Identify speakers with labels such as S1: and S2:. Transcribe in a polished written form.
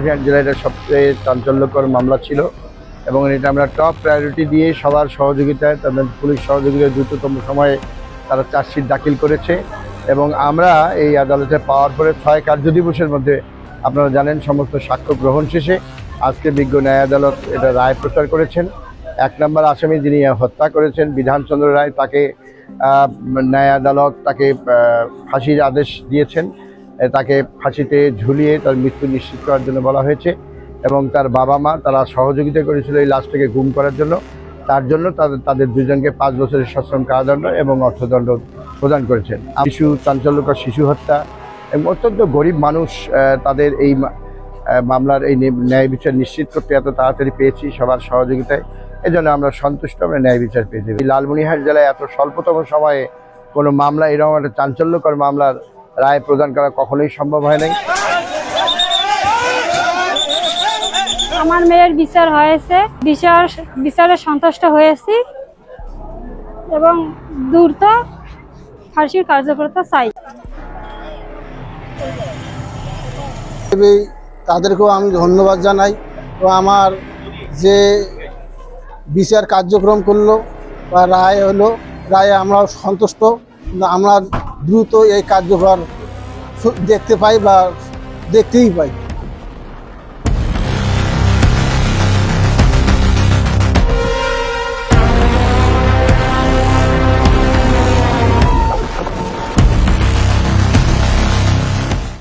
S1: লালমনিরহাট জেলায় এটা সবচেয়ে চাঞ্চল্যকর মামলা ছিল এবং এটা আমরা টপ প্রায়োরিটি দিয়ে সবার সহযোগিতায়, তাদের পুলিশ সহযোগিতায় দ্রুততম সময়ে তারা চার্জশিট দাখিল করেছে এবং আমরা এই আদালতে পাওয়ার পরে 6 কার্যদিবসের মধ্যে আপনারা জানেন সমস্ত সাক্ষ্য গ্রহণ শেষে আজকে বিজ্ঞ ন্যায় আদালত এটা রায় প্রচার করেছেন। 1 নম্বর আসামি যিনি হত্যা করেছেন বিধানচন্দ্র রায়, তাকে ন্যায় আদালত তাকে ফাঁসির আদেশ দিয়েছেন। তাকে ফাঁসিতে ঝুলিয়ে তার মৃত্যু নিশ্চিত করার জন্য বলা হয়েছে এবং তার বাবা মা তারা সহযোগিতা করেছিল এই লাশটাকে গুম করার জন্য। তার জন্য তাদের দুজনকে 5 বছরের সশ্রম কারাদণ্ড এবং অর্থদণ্ড প্রদান করেছেন। শিশু চাঞ্চল্যকর শিশু হত্যা এবং অত্যন্ত গরিব মানুষ তাদের এই মামলার এই ন্যায় বিচার নিশ্চিত করতে এত তাড়াতাড়ি পেয়েছি সবার সহযোগিতায়। এই জন্য আমরা সন্তুষ্ট, আমরা ন্যায় বিচার পেয়েছি। লালমনিরহাট জেলায় এত স্বল্পতম সময়ে কোনো মামলা, এরকম একটা চাঞ্চল্যকর মামলার রায় প্রদান করা কখনোই সম্ভব হয় নাই।
S2: আমার মেয়ের বিচার হয়েছে, বিচারে সন্তুষ্ট হয়েছি এবং দ্রুত ফাঁসির কার্যকরতা চাই।
S3: তাদেরকেও আমি ধন্যবাদ জানাই। তো আমার যে বিচার কার্যক্রম করলো বা রায় হলো, রায়ে আমরা সন্তুষ্ট। আমরা দ্রুত এই কার্যকর দেখতে পাই বা দেখতেই পাই।